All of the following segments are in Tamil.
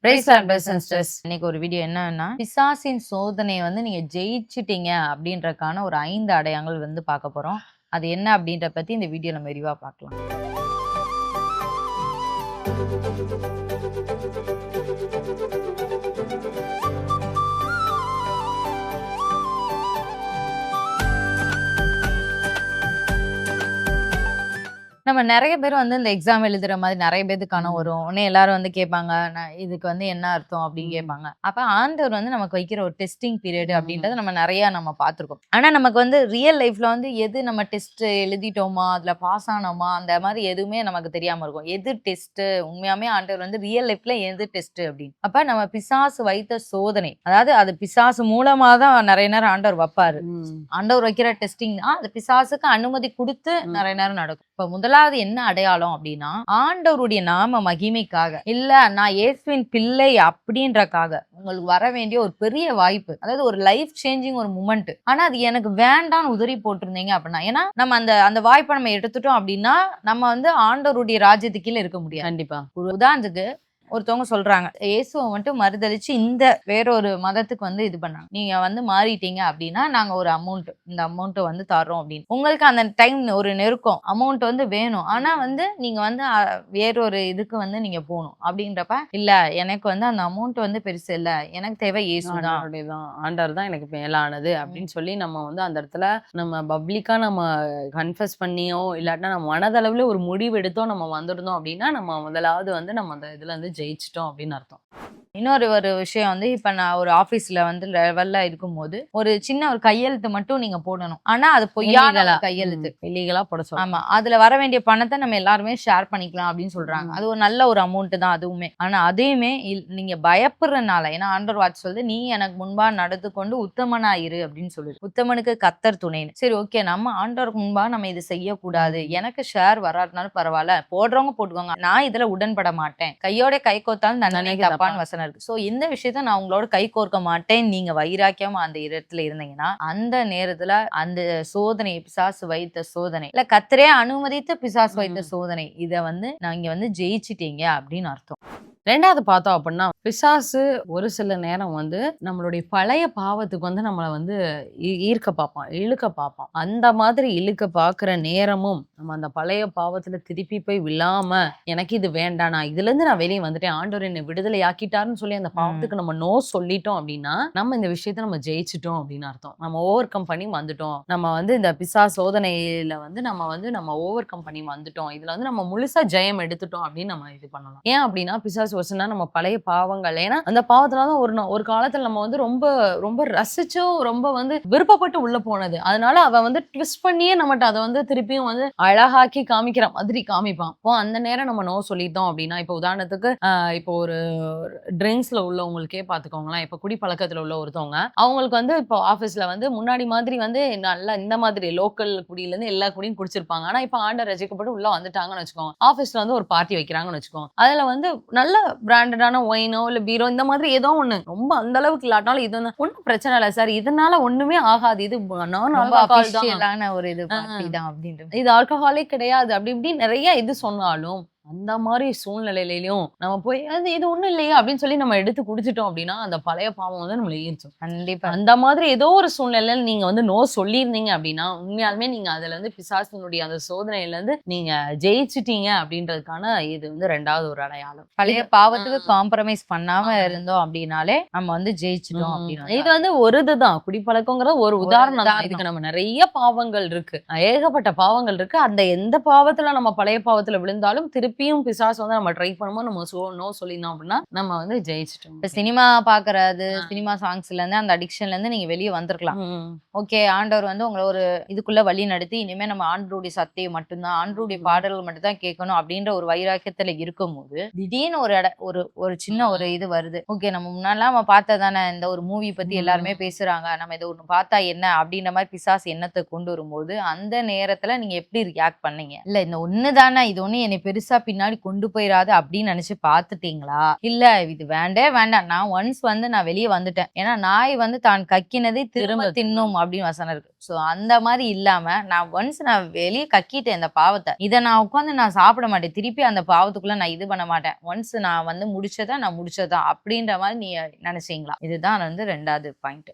இன்னைக்கு ஒரு வீடியோ என்னன்னா, பிசாசின் சோதனையை வந்து நீங்க ஜெயிச்சிட்டீங்க அப்படின்றதுக்கான ஒரு 5 அடையாளங்கள் வந்து பார்க்க போறோம். அது என்ன அப்படின்ற பத்தி இந்த வீடியோ நம்ம விரிவா பார்க்கலாம். நம்ம நிறைய பேர் வந்து இந்த எக்ஸாம் எழுதுற மாதிரி நிறைய பேருக்கான வரும். உடனே எல்லாரும் வந்து கேட்பாங்க, இதுக்கு வந்து என்ன அர்த்தம் அப்படின்னு கேட்பாங்க. அப்ப ஆண்டவர் வந்து நமக்கு வைக்கிற ஒரு டெஸ்டிங் பீரியட் அப்படின்றத நம்ம பார்த்திருக்கோம். ஆனா நமக்கு வந்து ரியல் லைஃப்ல வந்து எது நம்ம டெஸ்ட் எழுதிட்டோமா, அதுல பாஸ் ஆனோமா, அந்த மாதிரி எதுவுமே நமக்கு தெரியாம இருக்கும். எது டெஸ்ட் உண்மையாமே ஆண்டவர் வந்து ரியல் லைஃப்ல எது டெஸ்ட் அப்படின்னு. அப்ப நம்ம பிசாசு வைத்த சோதனை, அதாவது அது பிசாசு மூலமா தான் நிறைய நேரம் ஆண்டவர் வைப்பாரு. ஆண்டவர் வைக்கிற டெஸ்டிங் அது பிசாசுக்கு அனுமதி கொடுத்து நிறைய நேரம் நடக்கும். இப்ப முதலாவது என்ன அடையாளம் அப்படின்னா, ஆண்டவருடைய நாம மகிமைக்காக, இல்ல நான் இயேசுவின் பிள்ளை அப்படின்றக்காக உங்களுக்கு வர வேண்டிய ஒரு பெரிய வாய்ப்பு, அதாவது ஒரு லைஃப் சேஞ்சிங் ஒரு மூமெண்ட். ஆனா அது எனக்கு வேண்டான்னு உதறி போட்டிருந்தீங்க அப்படின்னா, ஏன்னா நம்ம அந்த வாய்ப்பை நம்ம எடுத்துட்டோம் அப்படின்னா நம்ம வந்து ஆண்டவருடைய ராஜ்யத்துக்கு கீழே இருக்க முடியாது. கண்டிப்பா. ஒரு உதாரணத்துக்கு ஒருத்தவங்க சொல்றாங்க, இயேசுவை மட்டும் மறுதளிச்சு இந்த வேறொரு மதத்துக்கு வந்து இது பண்ணாங்க, நீங்க வந்து மாறிட்டீங்க அப்படின்னா நாங்க ஒரு அமௌண்ட், இந்த அமௌண்ட் வந்து தர்றோம் அப்படின்னு. உங்களுக்கு அந்த டைம் ஒரு நெருக்கம், அமௌண்ட் வந்து வேணும், ஆனா வந்து நீங்க வந்து வேறொரு இதுக்கு வந்து நீங்க போகணும் அப்படின்றப்ப, இல்ல எனக்கு வந்து அந்த அமௌண்ட் வந்து பெருசு இல்ல, எனக்கு தேவை இயேசுதான், ஆண்டவர் தான் எனக்கு மேலானது அப்படின்னு சொல்லி நம்ம வந்து அந்த இடத்துல நம்ம பப்ளிக்கா நம்ம கன்ஃபஸ் பண்ணியோ இல்லாட்டினா நம்ம மனதளவுல ஒரு முடிவு எடுத்தோ நம்ம வந்துருந்தோம் அப்படின்னா நம்ம முதலாவது வந்து நம்ம அந்த இதுல இருந்து ஜெயிச்சிட்டோம் அப்படின்னு அர்த்தம். இன்னொரு விஷயம் வந்து, இப்ப நான் ஒரு ஆபீஸ்ல வந்து லெவல்ல இருக்கும்போது ஒரு சின்ன ஒரு கையெழுத்து மட்டும் நீங்க போடணும். ஆனா அது பொய்யான கையெழுத்து, இல்லீகலா போட சொல்லுவாங்க. ஆமா, அதுல வர வேண்டிய பணத்தை நம்ம எல்லாருமே ஷேர் பண்ணிக்கலாம் அப்படின்னு சொல்றாங்க. அது ஒரு நல்ல ஒரு அமௌண்ட் தான் அதுவுமே. ஆனா அதையுமே நீங்க பயப்படுறதுனால, ஏன்னா ஆண்டவர் வார்த்தை சொல்லுது, நீ எனக்கு முன்பா நடந்து கொண்டு உத்தமனா இரு அப்படின்னு சொல்லுது. உத்தமனுக்கு கர்த்தர் துணைன்னு. சரி, ஓகே, நம்ம ஆண்டவருக்கு முன்பா நம்ம இது செய்யக்கூடாது, எனக்கு ஷேர் வராதுனாலும் பரவாயில்ல, போடுறவங்க போட்டுக்கோங்க, நான் இதுல உடன்பட மாட்டேன், கையோட கை கோத்தாலும் தண்டனைக்கு தப்பான்னு வசனம் இருக்கு. சோ இந்த விஷயத்த நான் உங்களோட கை கோர்க்க மாட்டேன், நீங்க வைராக்கியமா அந்த இடத்துல இருந்தீங்கன்னா, அந்த நேரத்துல அந்த சோதனை, பிசாசு வைத்த சோதனை இல்ல கர்த்தரே அனுமதித்து பிசாசு வைத்த சோதனை, இத வந்து நீங்க வந்து ஜெயிச்சிட்டீங்க அப்படின்னு அர்த்தம். ரெண்டாவது பார்த்தோம் அப்படின்னா, பிசாசு ஒரு சில நேரம் வந்து நம்மளுடைய பழைய பாவத்துக்கு வந்து நம்மளை வந்து ஈர்க்க பார்ப்பான், இழுக்க பார்ப்பான். அந்த மாதிரி இழுக்க பார்க்குற நேரமும் நம்ம அந்த பழைய பாவத்துல திருப்பி போய் விழாம, எனக்கு இது வேண்டாம், நான் இதுல இருந்து நான் வெளியே வந்துட்டேன், ஆண்டவர் என்னை விடுதலை ஆக்கிட்டாருன்னு சொல்லி அந்த பாவத்துக்கு நம்ம நோ சொல்லிட்டோம் அப்படின்னா நம்ம இந்த விஷயத்த நம்ம ஜெயிச்சிட்டோம் அப்படின்னு அர்த்தம். நம்ம ஓவர் கம் பண்ணி வந்துட்டோம், நம்ம வந்து இந்த பிசாசு சோதனையில வந்து நம்ம ஓவர் கம் பண்ணி வந்துட்டோம், இதுல வந்து நம்ம முழுசா ஜெயம் எடுத்துட்டோம் அப்படின்னு நம்ம இது பண்ணலாம். ஏன் அப்படின்னா பிசாசு நம்ம பழைய பாவங்கள், ஏன்னா அந்த பாவத்துலதான் ஒரு காலத்துல நம்ம வந்து ரொம்ப ரொம்ப ரசிச்சும் ரொம்ப வந்து விருப்பப்பட்டு உள்ள போனது, அதனால அவ வந்து ட்விஸ்ட் பண்ணியே நம்மகிட்ட அதை வந்து திருப்பியும் வந்து அழகாக்கி காமிக்கிற மாதிரி காமிப்பான். இப்போ அந்த நேரம் நம்ம நோ சொல்லிட்டோம் அப்படின்னா, இப்போ உதாரணத்துக்கு இப்போ ஒரு ட்ரிங்க்ஸ்ல உள்ளவங்களுக்கே பாத்துக்கோங்களேன், இப்போ குடிப்பழக்கத்துல உள்ள ஒருத்தவங்க, அவங்களுக்கு வந்து இப்போ ஆபீஸ்ல வந்து முன்னாடி மாதிரி வந்து நல்லா இந்த மாதிரி லோக்கல் குடியில இருந்து எல்லா குடியும் குடிச்சிருப்பாங்க, ஆனா இப்போ ஆண்டர் ரசிக்கப்பட்டு உள்ள வந்துட்டாங்கன்னு வச்சுக்கோங்க, ஆபீஸ்ல வந்து ஒரு பார்ட்டி வைக்கிறாங்கன்னு வச்சுக்கோங்க, அதுல வந்து நல்ல பிராண்டடான ஒயினோ இல்ல பீரோ இந்த மாதிரி ஏதோ ஒண்ணு, ரொம்ப அந்த அளவுக்கு இல்லாட்டாலும் இது ஒன்னும் பிரச்சனை இல்லை சார், இதனால ஒண்ணுமே ஆகாது, இது ஒரு இது இது ஆல்கஹாலே கிடையாது அப்படி இப்படி நிறைய இது சொன்னாலும், அந்த மாதிரி சூழ்நிலையிலையும் நம்ம போய் இது ஒண்ணும் இல்லையா அப்படின்னு சொல்லி நம்ம எடுத்து குடிச்சிட்டோம் அப்படின்னா அந்த பழைய பாவம் வந்து நம்மள ஈர்க்கும். கண்டிப்பா. அந்த மாதிரி ஏதோ ஒரு சூழ்நிலையில நீங்க வந்து நோ சொல்லியிருந்தீங்க அப்படின்னா உண்மையாலுமே நீங்க அதுல இருந்து பிசாசினுடைய அந்த சோதனையில இருந்து நீங்க ஜெயிச்சிட்டீங்க அப்படின்றதுக்கான இது வந்து ரெண்டாவது ஒரு அடையாளம். பழைய பாவத்துக்கு காம்ப்ரமைஸ் பண்ணாம இருந்தோம் அப்படின்னாலே நம்ம வந்து ஜெயிச்சிட்டோம் அப்படின்னு. இது வந்து ஒரு இதுதான், குடிப்பழக்கங்கிற ஒரு உதாரணம் தான். இதுக்கு நம்ம நிறைய பாவங்கள் இருக்கு, ஏகப்பட்ட பாவங்கள் இருக்கு. அந்த எந்த பாவத்துல நம்ம பழைய பாவத்துல விழுந்தாலும் திருப்பியும் பிசாசு வந்து நம்ம ட்ரை பண்ணும்போது நம்ம நோ சொல்லியிருந்தோம் அப்படின்னா நம்ம வந்து ஜெயிச்சிட்டோம். இப்ப சினிமா பாக்குறது, சினிமா சாங்ஸ்ல இருந்து அந்த அடிக்ஷன்ல இருந்து நீங்க வெளியே வந்திருக்கலாம். ஓகே, ஆண்டவர் வந்து உங்களை ஒரு இதுக்குள்ள வழி நடத்தி இனிமே நம்ம ஆண்டருடைய சத்தியம் மட்டும்தான், ஆண்டருடைய பாடல்கள் மட்டும் தான் கேட்கணும் அப்படின்ற ஒரு வைராக்கியத்துல இருக்கும் போது திடீர்னு ஒரு சின்ன ஒரு இது வருது. ஓகே, நம்ம முன்னாடிலாம் நம்ம பார்த்ததானே இந்த ஒரு மூவி பத்தி எல்லாருமே பேசுறாங்க, நம்ம இதை ஒண்ணு பார்த்தா என்ன அப்படின்ற மாதிரி பிசாசு எண்ணத்தை கொண்டு வரும்போது அந்த நேரத்துல நீங்க எப்படி ரியாக்ட் பண்ணீங்க? இல்ல இந்த ஒண்ணுதானே, இது ஒண்ணு என்னை பெருசா பின்னாடி கொண்டு போயிடாது அப்படின்னு நினைச்சு பாத்துட்டீங்களா? இல்ல இது வேண்டாம், நான் ஒன்ஸ் வந்து நான் வெளியே வந்துட்டேன், ஏன்னா நாய் வந்து தான் கக்கினதை திரும்ப தின்னும் அப்படின்னு வசனம் இருக்கு. சோ அந்த மாதிரி இல்லாம நான் ஒன்ஸ் நான் வெளியே கக்கிட்டேன் இந்த பாவத்தை, இதை நான் உட்காந்து நான் சாப்பிட மாட்டேன், திருப்பி அந்த பாவத்துக்குள்ள நான் இது பண்ண மாட்டேன், ஒன்ஸ் நான் வந்து நான் முடிச்சதா அப்படின்ற மாதிரி நீ நினைச்சீங்களா? இதுதான் வந்து 2வது பாயிண்ட்.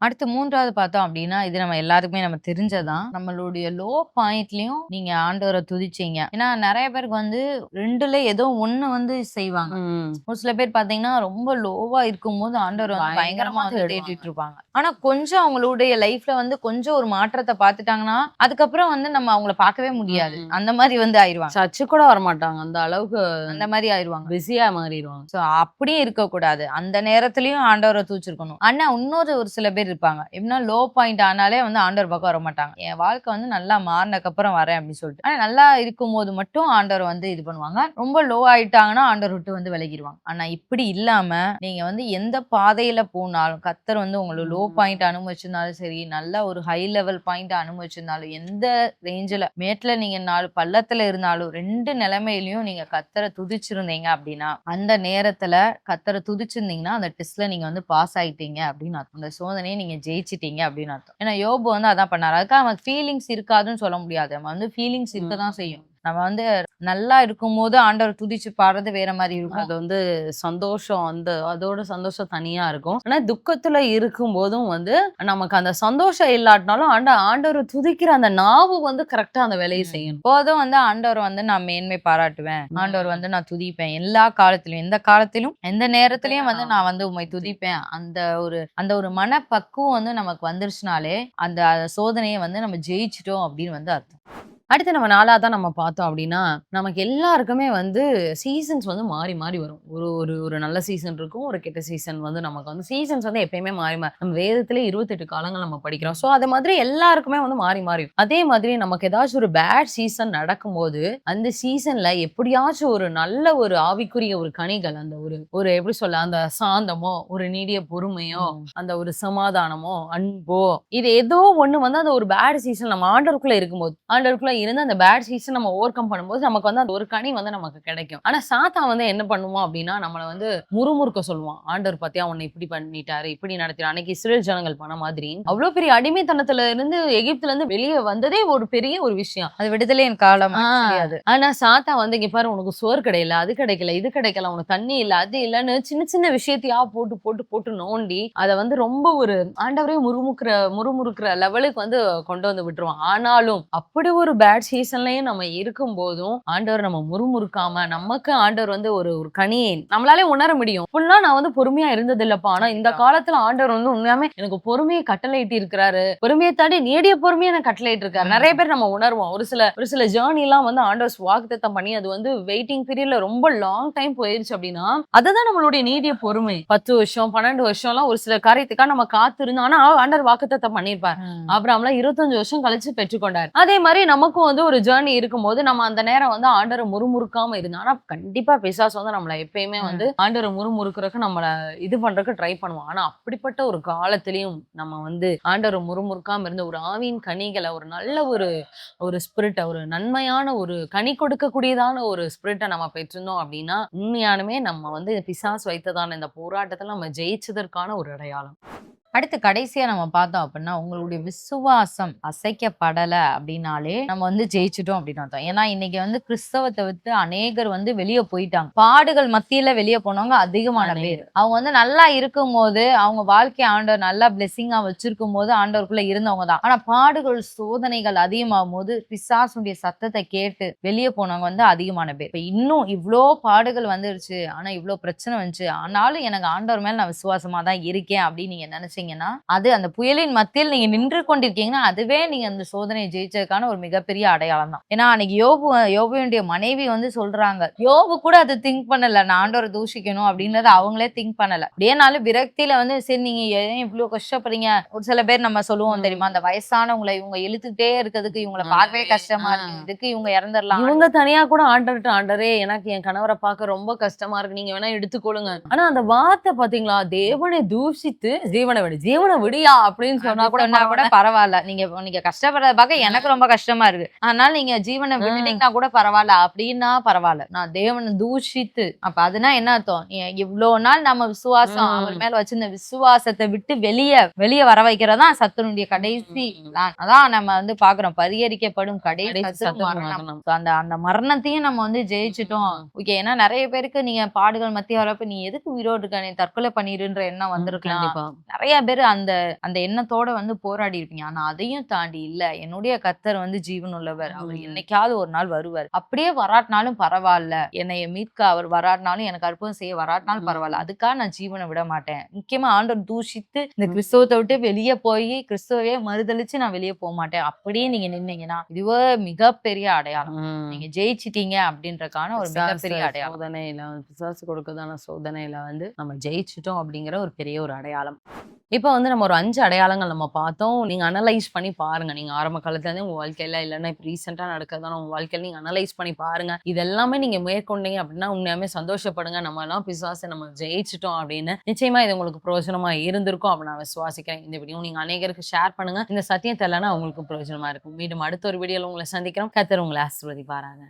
அடுத்து 3வது பார்த்தோம் அப்படின்னா, இது நம்ம எல்லாருக்குமே நம்ம தெரிஞ்சதான். நம்மளுடைய லோ பாயிண்ட்லயும் நீங்க ஆண்டவரை துதிச்சீங்க. ஏன்னா நிறைய பேருக்கு வந்து 2ல ஏதோ ஒண்ணு வந்து செய்வாங்க. ஒரு சில பேர் பாத்தீங்கன்னா ரொம்ப லோவா இருக்கும்போது ஆண்டவர் வந்து பயங்கரமா வந்து தேடிட்டு இருப்பாங்க. ஆனா கொஞ்சம் அவங்களுடைய லைஃப்ல வந்து கொஞ்சம் ஒரு மாற்றத்தை பார்த்துட்டாங்கன்னா அதுக்கப்புறம் வந்து நம்ம அவங்கள பார்க்கவே முடியாது. அந்த மாதிரி வந்து ஆயிருவாங்க. சர்ச்சு கூட வரமாட்டாங்க, அந்த அளவுக்கு அந்த மாதிரி ஆயிருவாங்க, பிஸியா மாறிடுவாங்க. சோ அப்படியே இருக்க கூடாது. அந்த நேரத்திலயும் ஆண்டவரை தூச்சிருக்கணும். ஆனா இன்னொரு ஒரு சில பேர் இருப்பாங்க, எப்படின்னா லோ பாயிண்ட் ஆனாலே வந்து ஆண்டவர் பக்கம் வர மாட்டாங்க. என் வாழ்க்கை வந்து நல்லா மாறினதுக்கு அப்புறம் வரேன் அப்படின்னு சொல்லிட்டு, ஆனா நல்லா இருக்கும்போது மட்டும் ஆண்டவர் வந்து இது பண்ணுவாங்க. ரொம்ப லோ ஆயிட்டாங்கன்னா ஆண்டவர் விட்டு வந்து விலகிடுவாங்க. ஆனா இப்படி இல்லாம நீங்க வந்து எந்த பாதையில போனாலும் கர்த்தர் வந்து உங்களுக்கு லோ பாயிண்ட் அனுபவிச்சிருந்தாலும் சரி, நல்ல ஒரு ஹை லெவல் பாயிண்ட் அனுபவிச்சிருந்தாலும், எந்த ரேஞ்சில மேட்ல நீங்க 4 பள்ளத்துல இருந்தாலும் 2 நிலைமையிலயும் நீங்க கர்த்தரை துதிச்சிருந்தீங்க அப்படின்னா, அந்த நேரத்துல கர்த்தரை துதிச்சிருந்தீங்கன்னா அந்த டெஸ்ட்ல நீங்க வந்து பாஸ் ஆயிட்டீங்க அப்படின்னு அர்த்தம். அந்த சோதனையை நீங்க ஜெயிச்சிட்டீங்க அப்படின்னு அர்த்தம். ஏன்னா யோபு வந்து அதான் பண்ணாரு. அதுக்காக அவன் ஃபீலிங்ஸ் இருக்காதுன்னு சொல்ல முடியாது. நம்ம வந்து ஃபீலிங்ஸ் இருக்கதான் செய்யும். நம்ம வந்து நல்லா இருக்கும்போது ஆண்டவர் துதிச்சு பாடுறது வேற மாதிரி இருக்கும். அது வந்து சந்தோஷம், அதோட சந்தோஷம் தனியா இருக்கும். ஆனா துக்கத்துல இருக்கும் போதும் வந்து நமக்கு அந்த சந்தோஷம் இல்லாட்டினாலும் ஆண்டவர் துதிக்கிற அந்த நாவு வந்து கரெக்டா அந்த வேலையை செய்யணும். போதும் வந்து ஆண்டவர் வந்து நான் மேன்மை பாராட்டுவேன், ஆண்டவர் வந்து நான் துதிப்பேன் எல்லா காலத்திலும், எந்த காலத்திலும் எந்த நேரத்திலயும் வந்து நான் வந்து உண்மை துதிப்பேன். அந்த ஒரு மனப்பக்குவம் வந்து நமக்கு வந்துருச்சுனாலே அந்த சோதனையை வந்து நம்ம ஜெயிச்சிட்டோம் அப்படின்னு வந்து அர்த்தம். அடுத்து நம்ம 4ஆவதா நம்ம பார்த்தோம் அப்படின்னா, நமக்கு எல்லாருக்குமே வந்து சீசன்ஸ் வந்து மாறி மாறி வரும். ஒரு நல்ல சீசன் இருக்கும், ஒரு கெட்ட சீசன் வந்து நமக்கு வந்து சீசன்ஸ் வந்து எப்பயுமே மாறி மாறி நம்ம வேதத்திலே 28 காலங்கள் நம்ம படிக்கிறோம். ஸோ அது மாதிரி எல்லாருக்குமே வந்து மாறி மாறி அதே மாதிரி நமக்கு ஏதாச்சும் ஒரு பேட் சீசன் நடக்கும்போது அந்த சீசன்ல எப்படியாச்சும் ஒரு நல்ல ஒரு ஆவிக்குரிய ஒரு கனிகள், அந்த ஒரு எப்படி சொல்ல, அந்த சாந்தமோ, ஒரு நீடிய பொறுமையோ, அந்த ஒரு சமாதானமோ, அன்போ, இது ஏதோ ஒண்ணு வந்து அந்த ஒரு பேட் சீசன் நம்ம ஆண்டவருக்குள்ள இருக்கும்போது, ஆண்டவருக்குள்ள இருந்து அந்த பேட் சீசன் நம்ம ஓவர் கம் பண்ணும்போது நமக்கு வந்து அந்த ஒரு கனி வந்து நமக்கு கிடைக்கும். ஆனா சாத்தான் வந்து என்ன பண்ணுவான் அப்படின்னா, நம்மளை வந்து முறுமுறுக்க சொல்லுவான். ஆண்டவர் பாத்தியா உன்னை இப்படி பண்ணிட்டாரு, இப்படி நடத்திட்டாரு. அன்னைக்கு இஸ்ரேல் ஜனங்கள் பண்ண மாதிரி அவ்வளவு பெரிய அடிமைத்தனத்துல இருந்து எகிப்துல இருந்து வெளியே வந்ததே ஒரு பெரிய ஒரு விஷயம். அது விடுதலையின் காலம். ஆனா சாத்தான் வந்து இங்க பாரு, உனக்கு சோறு கிடைக்கல, அது கிடைக்கல, இது கிடைக்கல, உனக்கு தண்ணி இல்ல, அது இல்லன்னு சின்ன சின்ன விஷயத்தையா போட்டு போட்டு போட்டு நோண்டி அதை வந்து ரொம்ப ஒரு ஆண்டவரே முறுமுறுக்கிற லெவலுக்கு வந்து கொண்டு வந்து விட்டுருவான். ஆனாலும் அப்படி ஒரு பேட் சீசன்லயும் நம்ம இருக்கும் போதும் ஆண்டவர் நம்ம முறுமுறுக்காம, நமக்கு ஆண்டவர் வந்து ஒரு கனியை நம்மளாலே உணர முடியும். ஃபுல்லா நான் வந்து பொறுமையா இருந்தது இல்லப்பா, ஆனா இந்த காலத்துல ஆண்டவர் வந்து உண்மையாமே எனக்கு பொறுமையை கட்டளையிட்டு இருக்கிறாரு, பொறுமையை தாண்டி நீடிய பொறுமையை எனக்கு கட்டளையிட்டு இருக்காரு. நிறைய பேர் நம்ம உணர்வோம். ஒரு சில ஜேர்னி எல்லாம் வந்து ஆண்டவர் வாக்குத்தத்தம் பண்ணி அது வந்து வெயிட்டிங் பீரியட்ல ரொம்ப லாங் டைம் போயிருச்சு அப்படின்னா, அதுதான் நம்மளுடைய நீடிய பொறுமை. 10 வருஷம் 12 வருஷம் எல்லாம் ஒரு சில காரியத்துக்காக நம்ம காத்திருந்தோம். ஆனா ஆண்டவர் வாக்குத்தத்தம் பண்ணிருப்பார். ஆபிரகாம்லாம் 25 வருஷம் கழிச்சு பெற்றுக்கொண்டார். அதே மாதிரி நமக்கும் வந்து ஒரு ஜேர்னி இருக்கும்போது நம்ம அந்த நேரம் வந்து ஆண்டவரை முறுமுறுக்காம இருந்தோம். ஆனா கண்டிப்பா பிசாசு வந்து நம்மள எப்பயுமே வந்து ஆண்டவரை முறுமுறுக்கிறதுக்கு நம்மள இது பண்றதுக்கு ட்ரை பண்ணுவோம். ஆனா அப்படிப்பட்ட ஒரு காலத்திலயும் நம்ம வந்து ஆண்டவரை முறுமுறுக்காம இருந்த ஒரு ஆவியின் கனிகளை, ஒரு நல்ல ஒரு ஸ்பிரிட்டை, ஒரு நன்மையான ஒரு கனி கொடுக்கக்கூடியதான ஒரு ஸ்பிரிட்டை நம்ம பெற்றிருந்தோம் அப்படின்னா, உண்மையானுமே நம்ம வந்து பிசாசு வைத்ததான இந்த போராட்டத்துல நம்ம ஜெயிச்சதற்கான ஒரு அடையாளம். அடுத்து கடைசியா நம்ம பார்த்தோம் அப்படின்னா, உங்களுடைய விசுவாசம் அசைக்கப்படல அப்படின்னாலே நம்ம வந்து ஜெயிச்சிட்டோம் அப்படின்னு அர்த்தம். ஏன்னா இன்னைக்கு வந்து கிறிஸ்தவத்தை விட்டு அநேகர் வந்து வெளியே போயிட்டாங்க. பாடுகள் மத்தியில வெளியே போனவங்க அதிகமான பேர். அவங்க வந்து நல்லா இருக்கும் போது, அவங்க வாழ்க்கை ஆண்டவர் நல்லா பிளெஸிங்கா வச்சிருக்கும் போது ஆண்டவருக்குள்ள இருந்தவங்க தான். ஆனா பாடுகள் சோதனைகள் அதிகமாகும் போது பிசாசுடைய சத்தத்தை கேட்டு வெளியே போனவங்க வந்து அதிகமான பேர். இப்ப இன்னும் இவ்வளோ பாடுகள் வந்துருச்சு, ஆனா இவ்வளோ பிரச்சனை வந்துச்சு, ஆனாலும் எனக்கு ஆண்டவர் மேல நான் விசுவாசமா தான் இருக்கேன் அப்படின்னு நீங்க நினைச்சீங்க, அது அந்த புயலின் மத்தியில் நீங்க நின்று கொண்டிருக்கீங்கன்னா அதுவே நீங்க அந்த சோதனையை ஜெயிச்சதுக்கான ஒரு மிகப்பெரிய அடையாளம் தான். ஏன்னா அன்னைக்கு யோபுடைய மனைவி வந்து சொல்றாங்க, யோபு கூட அது திங்க் பண்ணல, நான் ஆண்டவரை தூஷிக்கணும் அப்படின்றத அவங்களே திங்க் பண்ணல. அப்படியேனாலும் விரக்தியில வந்து சரி நீங்க ஏன் இவ்வளவு கஷ்டப்படுறீங்க. ஒரு சில பேர் நம்ம சொல்லுவோம் தெரியுமா, அந்த வயசானவங்களை இவங்க இழுத்துட்டே இருக்கிறதுக்கு இவங்களை பார்க்கவே கஷ்டமா இருக்கு, இதுக்கு இவங்க இறந்துடலாம். இவங்க தனியா கூட ஆண்டரே எனக்கு என் கணவரை பார்க்க ரொம்ப கஷ்டமா இருக்கு, நீங்க வேணா எடுத்துக்கொள்ளுங்க. ஆனா அந்த வார்த்தை பாத்தீங்களா, தேவனை தூஷித்து ஜீவனை விடு. என்னோட ஜீவனை விடியா அப்படின்னு சொன்னா கூட சொன்னா கூட பரவாயில்ல. நீங்க கஷ்டப்படுறத பார்க்க எனக்கு ரொம்ப கஷ்டமா இருக்கு. அதனால நீங்க ஜீவனை விட்டுட்டீங்கன்னா கூட பரவாயில்ல அப்படின்னா பரவாயில்ல. நான் தேவனை தூஷித்து அப்ப அதுனா என்ன அர்த்தம்? இவ்வளவு நாள் நம்ம விசுவாசம் அவர் மேல வச்சிருந்த விசுவாசத்தை விட்டு வெளிய வர வைக்கிறதா சத்துருடைய கடைசி plan. அதான் நம்ம வந்து பாக்குறோம். பரிகரிக்கப்படும் கடைசி சத்துரு மரணம். So அந்த மரணத்தையும் நம்ம வந்து ஜெயிச்சிட்டோம். ஓகே. ஏன்னா நிறைய பேருக்கு நீங்க பாடுகள் மத்திய வரப்ப நீ எதுக்கு உயிரோடு இருக்க, நீ தற்கொலை பண்ணிருன்ற எண்ணம் வந்திருக்கலாம். கண்டிப்பா. நிறைய பேர் அந்த எண்ணத்தோட வந்து போராடி இருப்பீங்க. ஆனா அதையும் தாண்டி இல்ல, என்னுடைய கர்த்தர் வந்து ஜீவன் உள்ளவர். அவர் என்னைக்காவது ஒரு நாள் வருவார். அப்படியே வராட்டினாலும் பரவாயில்ல, என்னைய மீட்க அவர் வராட்டினாலும், எனக்கு அற்புதம் செய்ய வராட்டினாலும் பரவாயில்ல, அதுக்காக நான் ஜீவனை விட மாட்டேன். முக்கியமா ஆண்டவர் தூஷித்து இந்த கிறிஸ்தவத்தை விட்டு வெளியே போய் கிறிஸ்தவையே மறுதளிச்சு நான் வெளியே போக மாட்டேன் அப்படியே நீங்க நின்னீங்கன்னா இதுவே மிகப்பெரிய அடையாளம். நீங்க ஜெயிச்சிட்டீங்க அப்படின்றக்கான ஒரு மிகப்பெரிய அடையாளம். சோதனையில பிசாசு கொடுக்கதான சோதனையில வந்து நம்ம ஜெயிச்சிட்டோம் அப்படிங்கிற ஒரு பெரிய ஒரு அடையாளம். இப்போ வந்து நம்ம ஒரு 5 அடையாளங்கள் நம்ம பார்த்தோம். நீங்க அனலைஸ் பண்ணி பாருங்க. நீங்க ஆரம்ப காலத்துல இருந்து உங்க வாழ்க்கையில இல்லைன்னா இப்போ ரீசெண்டா நடக்கிறதான உங்க வாழ்க்கையில நீங்க அனலைஸ் பண்ணி பாருங்க. இது எல்லாமே நீங்க மேற்கொண்டீங்க அப்படின்னா உண்மையாமே சந்தோஷப்படுங்க. நம்ம எல்லாம் பிசாசை நம்ம ஜெயிச்சிட்டோம் அப்படின்னு. நிச்சயமா இது உங்களுக்கு பிரயோஜனமா இருந்திருக்கும் அப்படின்னு நான் விசுவாசிக்கிறேன். இந்த வீடியோ நீங்க அநேகருக்கு ஷேர் பண்ணுங்க. இந்த சத்தியம் தெரியலன்னா உங்களுக்கு பிரயோஜனமா இருக்கும். மீண்டும் அடுத்த ஒரு வீடியோல உங்களை சந்திக்கிறோம். கர்த்தர் உங்களை ஆசீர்வதிப்பாராங்க.